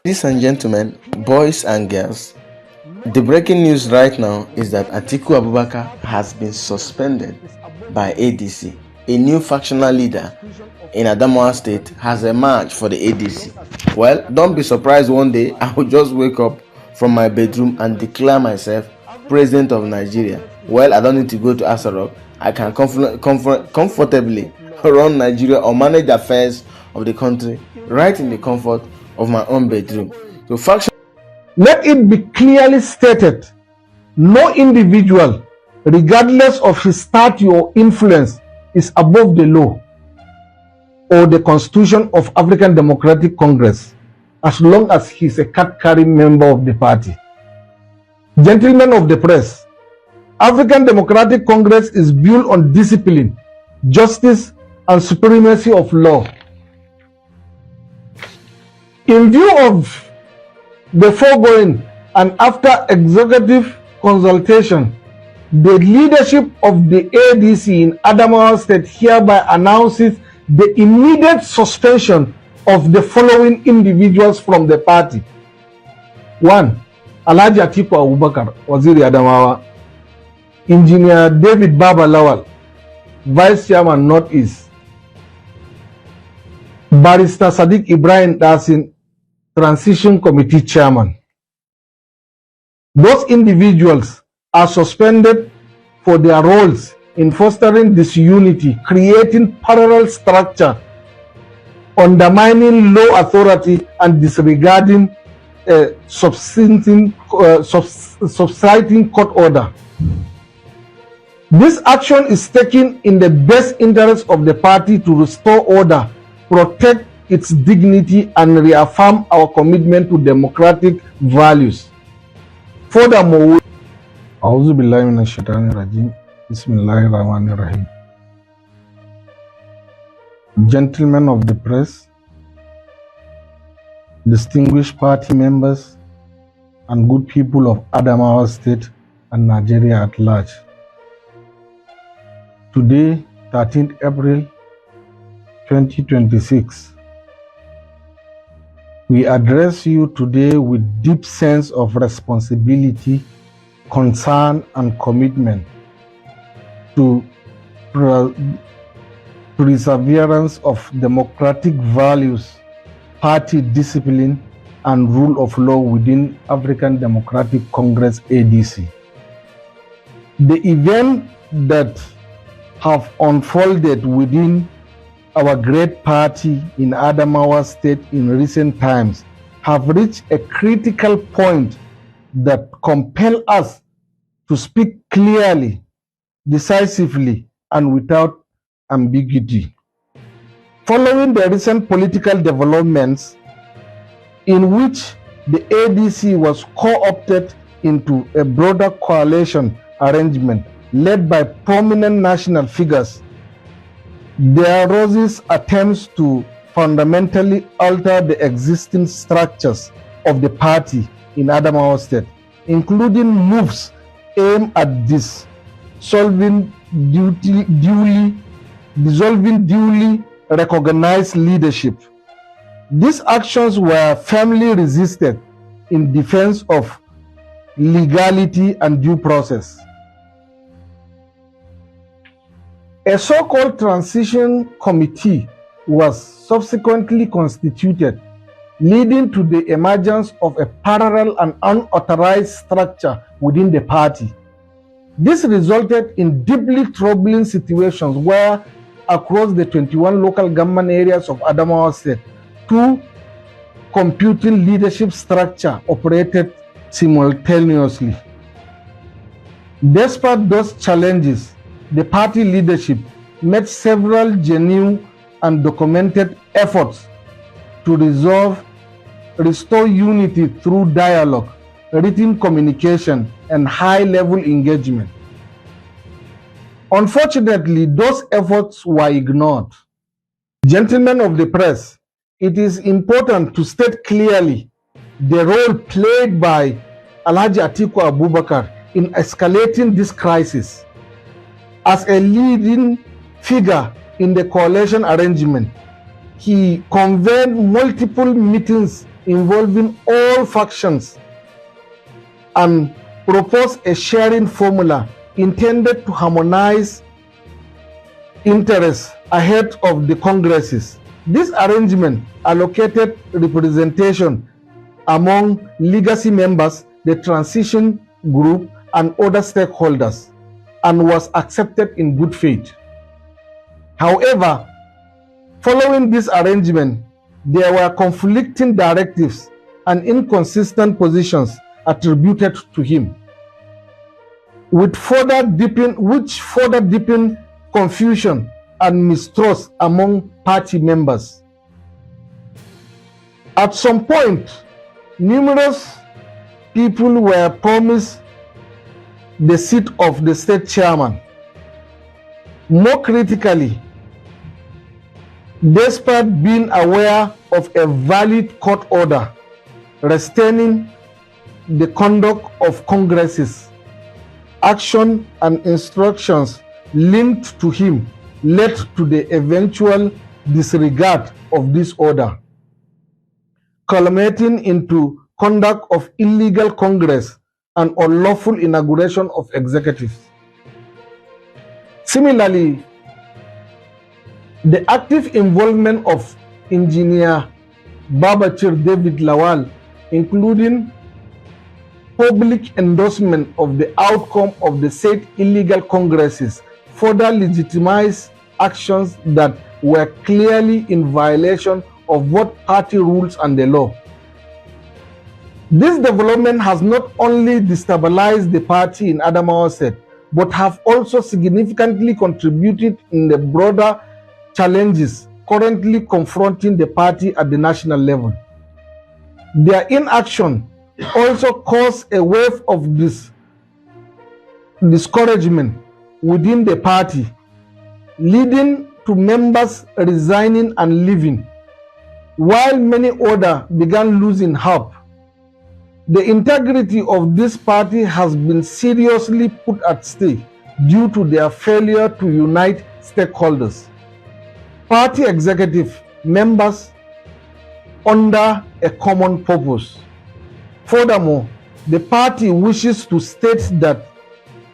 Ladies and gentlemen, boys and girls, the breaking news right now is that Atiku Abubakar has been suspended by ADC. A new factional leader in Adamawa State has emerged for the ADC. Well, don't be surprised one day I will just wake up from my bedroom and declare myself President of Nigeria. Well, I don't need to go to Asarok. I can comfortably run Nigeria or manage the affairs of the country right in the comfort of my own bedroom. So let it be clearly stated, no individual, regardless of his stature or influence, is above the law or the Constitution of African Democratic Congress, as long as he is a card-carrying member of the party. Gentlemen of the press, African Democratic Congress is built on discipline, justice, and supremacy of law. In view of the foregoing and after executive consultation, the leadership of the ADC in Adamawa State hereby announces the immediate suspension of the following individuals from the party. 1. Raji Atiku Abubakar, Waziri Adamawa. Engineer David Babachir Lawal, Vice Chairman Northeast. Barrister Sadiq Ibrahim Dasin, Transition Committee Chairman. Those individuals are suspended for their roles in fostering disunity, creating parallel structure, undermining law authority, and disregarding subsiding court order. This action is taken in the best interest of the party to restore order, protect its dignity, and reaffirm our commitment to democratic values. Furthermore, A'udhu billahi minash shaitani rajim. Bismillahir Rahmanir Rahim. Gentlemen of the press, distinguished party members, and good people of Adamawa State and Nigeria at large. Today, 13th April 2026, we address you today with deep sense of responsibility, concern, and commitment to perseverance of democratic values, party discipline, and rule of law within African Democratic Congress ADC. The event that have unfolded within our great party in Adamawa State in recent times have reached a critical point that compel us to speak clearly, decisively, and without ambiguity. Following the recent political developments in which the ADC was co-opted into a broader coalition arrangement led by prominent national figures, there arose attempts to fundamentally alter the existing structures of the party in Adamawa State, including moves aimed at dissolving duly recognized leadership. These actions were firmly resisted in defense of legality and due process. A so-called transition committee was subsequently constituted, leading to the emergence of a parallel and unauthorized structure within the party. This resulted in deeply troubling situations where, across the 21 local government areas of Adamawa State, two competing leadership structures operated simultaneously. Despite those challenges, the party leadership made several genuine and documented efforts to restore unity through dialogue, written communication, and high-level engagement. Unfortunately, those efforts were ignored. Gentlemen of the press, it is important to state clearly the role played by Raji Atiku Abubakar in escalating this crisis. As a leading figure in the coalition arrangement, he convened multiple meetings involving all factions and propose a sharing formula intended to harmonize interests ahead of the congresses. This arrangement allocated representation among legacy members, the transition group, and other stakeholders, and was accepted in good faith. However, following this arrangement, there were conflicting directives and inconsistent positions attributed to him, which further deepened confusion and mistrust among party members. At some point, numerous people were promised the seat of the state chairman. More critically, despite being aware of a valid court order restraining the conduct of congresses, action and instructions linked to him led to the eventual disregard of this order, culminating into conduct of illegal congress and unlawful inauguration of executives. Similarly, the active involvement of engineer Babachir Lawal, including public endorsement of the outcome of the said illegal congresses, further legitimized actions that were clearly in violation of both party rules and the law. This development has not only destabilized the party in Adamawa State, but have also significantly contributed in the broader challenges currently confronting the party at the national level. Their inaction also caused a wave of discouragement within the party, leading to members resigning and leaving, while many others began losing hope. The integrity of this party has been seriously put at stake due to their failure to unite stakeholders, party executive members under a common purpose. Furthermore, the party wishes to state that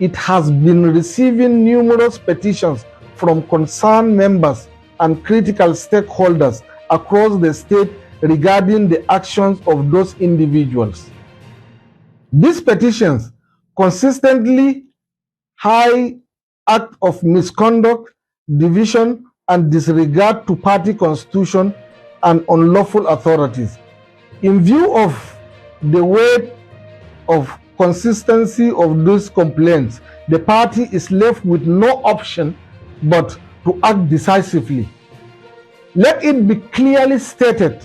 it has been receiving numerous petitions from concerned members and critical stakeholders across the state regarding the actions of those individuals. These petitions consistently high act of misconduct, division, and disregard to party constitution and unlawful authorities. In view of the weight of consistency of these complaints, the party is left with no option but to act decisively. Let it be clearly stated,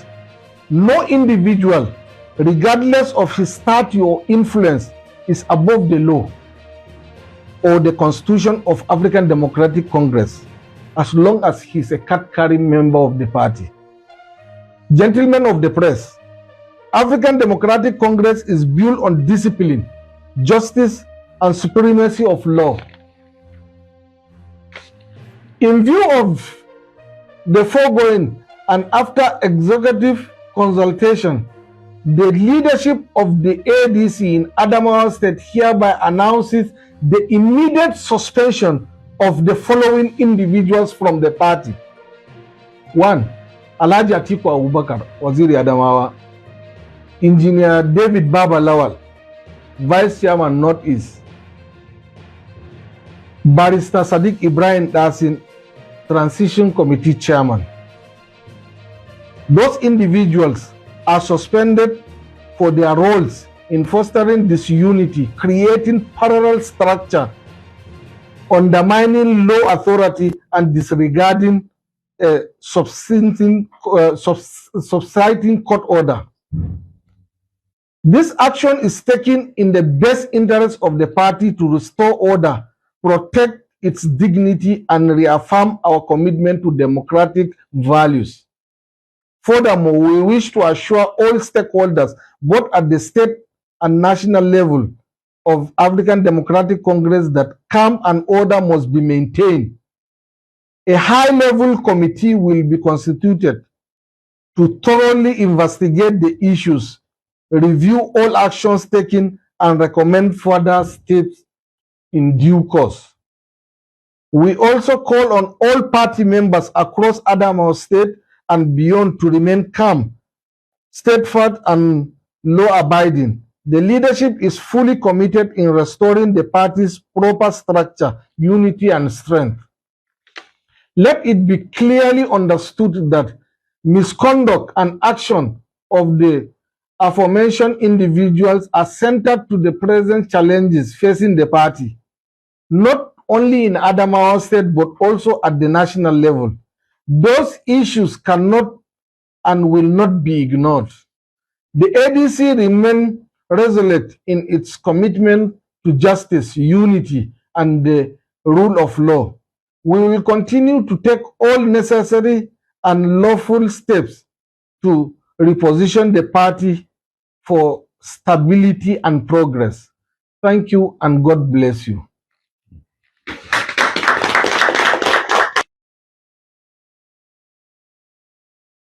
no individual, regardless of his stature or influence, is above the law or the Constitution of African Democratic Congress, as long as he is a card-carrying member of the party. Gentlemen of the press, African Democratic Congress is built on discipline, justice, and supremacy of law. In view of the foregoing, and after executive consultation, the leadership of the ADC in Adamawa State hereby announces the immediate suspension of the following individuals from the party. 1. Raji Atiku Abubakar, Waziri Adamawa. Engineer David Baba Lawal, Vice Chairman Northeast. Barrister Sadiq Ibrahim Dasin, Transition Committee Chairman. Those individuals are suspended for their roles in fostering disunity, creating parallel structure, undermining law authority, and disregarding subsiding court order. This action is taken in the best interest of the party to restore order, protect its dignity, and reaffirm our commitment to democratic values. Furthermore, we wish to assure all stakeholders, both at the state and national level of African Democratic Congress, that calm and order must be maintained. A high-level committee will be constituted to thoroughly investigate the issues, review all actions taken, and recommend further steps in due course. We also call on all party members across Adamawa State and beyond to remain calm, steadfast, and law-abiding. The leadership is fully committed in restoring the party's proper structure, unity, and strength. Let it be clearly understood that misconduct and action of the aforementioned individuals are centered to the present challenges facing the party, not only in Adamawa State but also at the national level. Those issues cannot and will not be ignored. The ADC remains resolute in its commitment to justice, unity, and the rule of law. We will continue to take all necessary and lawful steps to reposition the party for stability and progress. Thank you and God bless you.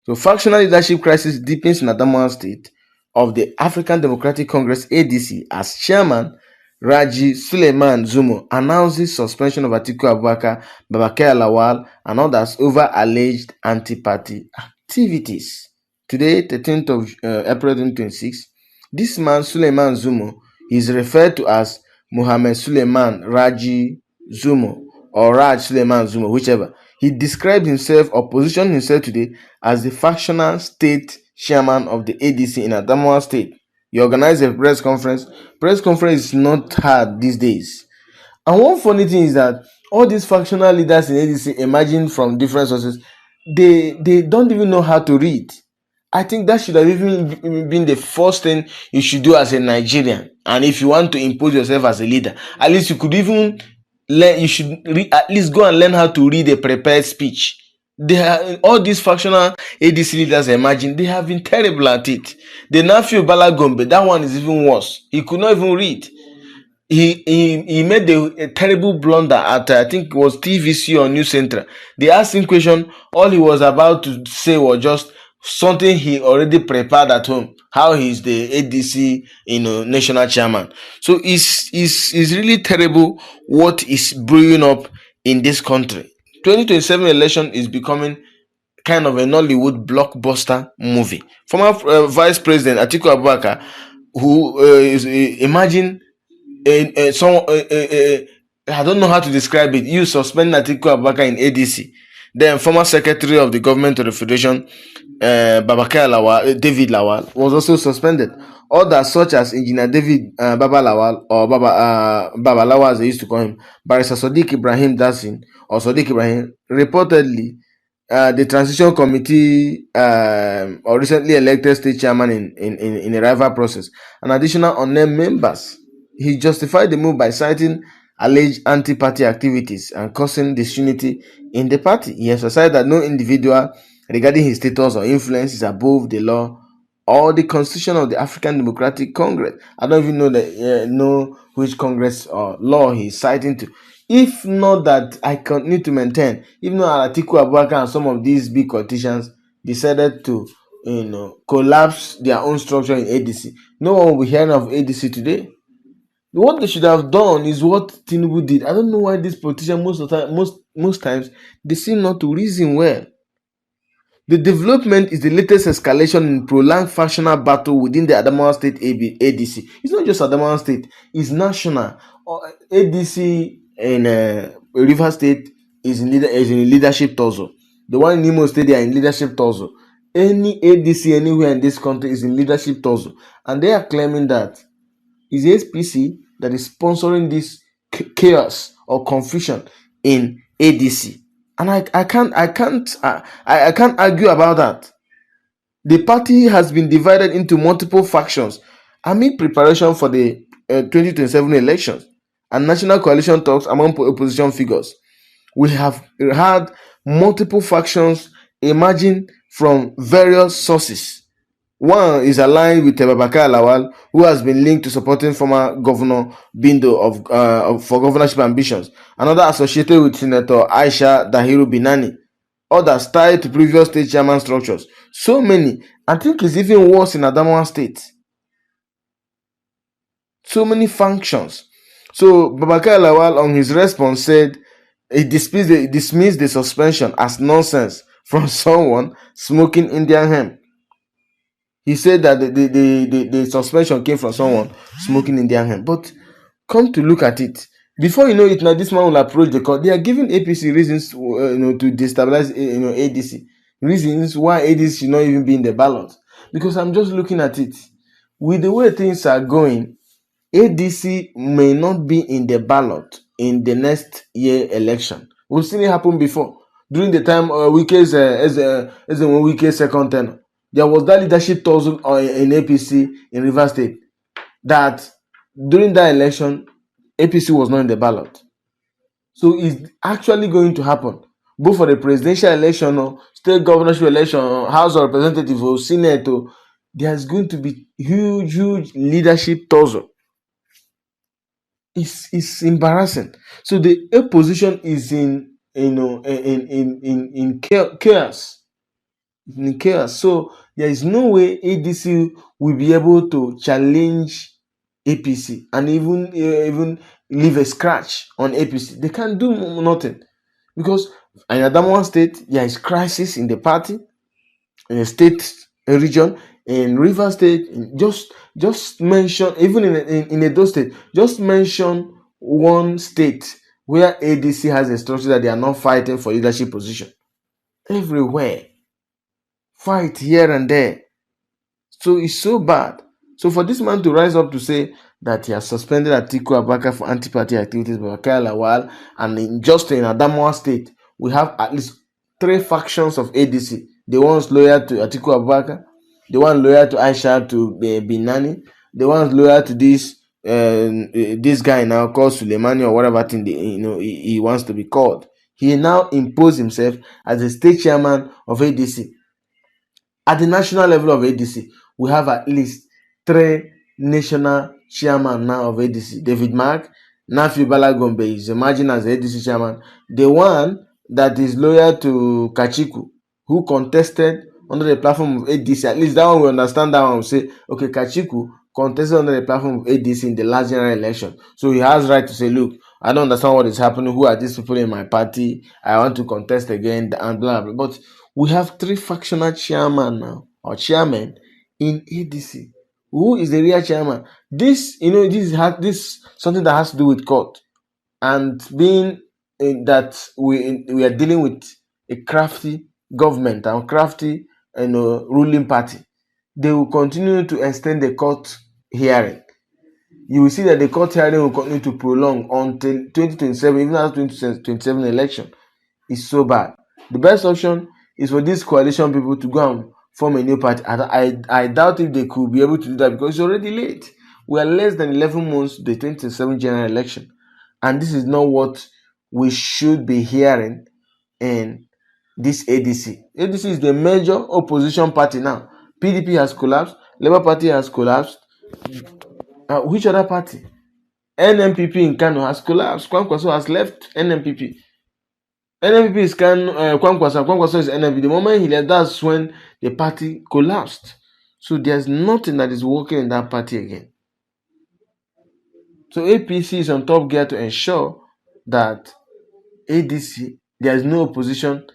So, factional leadership crisis deepens in Adamawa State of the African Democratic Congress ADC as chairman Raji Sulaiman Zumo announces suspension of Atiku Abubakar, Babachir Lawal, and others over alleged anti-party activities. Today, 13th of April 2026, this man, Sulaiman Zumo, is referred to as Muhammad Sulaiman Raji Zumo or Raj Sulaiman Zumo, whichever. He described himself or positioned himself today as the factional state chairman of the ADC in Adamawa State. He organized a press conference. Press conference is not hard these days. And one funny thing is that all these factional leaders in ADC emerging from different sources, they don't even know how to read. I think that should have even been the first thing you should do as a Nigerian. And if you want to impose yourself as a leader, at least you could even learn, you should at least go and learn how to read a prepared speech. All these factional ADC leaders emerging, they have been terrible at it. The Nafi Bala Gombe, that one is even worse. He could not even read. He made a terrible blunder at I think it was TVC or News Central. They asked him question. All he was about to say was just something he already prepared at home. How he's the ADC, national chairman. So it's really terrible what is brewing up in this country. 2027 election is becoming kind of a Nollywood blockbuster movie. Former Vice President Atiku Abubakar, who imagine I don't know how to describe it. You suspend Atiku Abubakar in ADC. Then former Secretary of the Government of the Federation, Babachir Lawal, David Lawal, was also suspended. Others such as Engineer David Baba Lawal or Baba Lawal as they used to call him, Barrister Sadiq Ibrahim Dasin or Sadiq Ibrahim, reportedly the transition committee or recently elected state chairman in a rival process, and additional unnamed members. He justified the move by citing alleged anti-party activities and causing disunity in the party. He emphasized that no individual regarding his status or influence is above the law or the constitution of the African Democratic Congress. I don't even know which Congress or law he's citing to. If not that, I continue to maintain, even though Atiku Abubakar and some of these big politicians decided to collapse their own structure in ADC, no one will be hearing of ADC today. What they should have done is what Tinubu did. I don't know why these politicians most times they seem not to reason well. The development is the latest escalation in prolonged factional battle within the Adamawa State ADC. It's not just Adamawa State; it's national. ADC in River State is in leadership torso. The one in Imo State, they are in leadership torso. Any ADC anywhere in this country is in leadership torso, and they are claiming that it's SPC that is sponsoring this chaos or confusion in ADC, and I can't argue about that. The party has been divided into multiple factions amid preparation for the 2027 elections and national coalition talks among opposition figures. We have had multiple factions emerging from various sources. One is aligned with Babachir Lawal, who has been linked to supporting former Governor Bindo for governorship ambitions. Another associated with Senator Aisha Dahiru Binani. others tied to previous state chairman structures. So many. I think it's even worse in Adamawa State. So many functions. So Babachir Lawal on his response said he dismissed the suspension as nonsense from someone smoking Indian hemp. He said that the suspension came from someone smoking Indian hemp. But come to look at it, before you know it, now this man will approach the court. They are giving APC reasons, to destabilize, ADC. Reasons why ADC should not even be in the ballot. Because I'm just looking at it. With the way things are going, ADC may not be in the ballot in the next year election. We've seen it happen before. During the time Wike's Wike's second tenure, there was that leadership tussle in APC in Rivers State. That during that election, APC was not in the ballot. So it's actually going to happen, both for the presidential election or state governorship election or House of Representatives or Senate. There's going to be huge leadership tussle. It's embarrassing. So the opposition is in chaos. In chaos. So there is no way ADC will be able to challenge APC and even leave a scratch on APC. They can't do nothing because in Adamawa State there is crisis in the party, in the state region, in River State. Just mention, even in Edo State, just mention one state where ADC has a structure that they are not fighting for leadership position. Everywhere, fight here and there. So it's so bad. So for this man to rise up to say that he has suspended Atiku Abubakar for anti-party activities by Babachir Lawal, and just in Adamawa State, we have at least 3 factions of ADC. The ones loyal to Atiku Abubakar, the one loyal to Aisha to Binani, the ones loyal to this guy now called Suleimani or whatever thing he wants to be called. He now imposed himself as a state chairman of ADC. At the national level of ADC, we have at least 3 national chairman now of ADC. David Mark, Nafi Balagombe is emerging as the ADC chairman. The one that is loyal to Kachiku, who contested under the platform of ADC, at least that one we understand. That one will say, okay, Kachiku contested under the platform of ADC in the last general election. So he has right to say, look, I don't understand what is happening. Who are these people in my party? I want to contest again and blah, blah. But we have 3 factional chairman now, or chairmen in ADC. Who is the real chairman? This is something that has to do with court and being that we are dealing with a crafty government and crafty ruling party. They will continue to extend the court hearing. You will see that the court hearing will continue to prolong until 2027, even after 2027 election. It's so bad. The best option is for these coalition people to go and form a new party. I doubt if they could be able to do that because it's already late. We are less than 11 months to the 2027 general election. And this is not what we should be hearing in this ADC. ADC is the major opposition party now. PDP has collapsed. Labour Party has collapsed. Which other party? NMPP in Kano has collapsed. Kwankwaso has left NMPP. NMPP is Kwankwaso. Kwankwaso is NMPP. The moment he left, that's when the party collapsed. So there's nothing that is working in that party again. So APC is on top gear to ensure that ADC, there is no opposition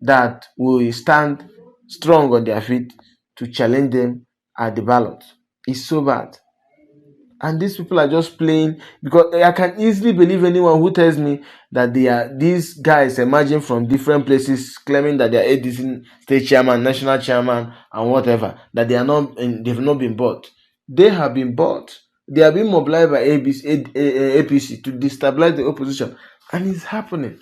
that will stand strong on their feet to challenge them at the ballot. It's so bad. And these people are just playing, because I can easily believe anyone who tells me that they are these guys emerging from different places claiming that they are ADC state chairman, national chairman, and whatever, that they are not, they've not been bought. They have been bought. They are being mobilized by APC to destabilize the opposition, and it's happening.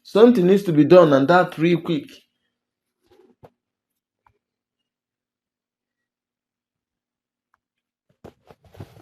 Something needs to be done, and that real quick.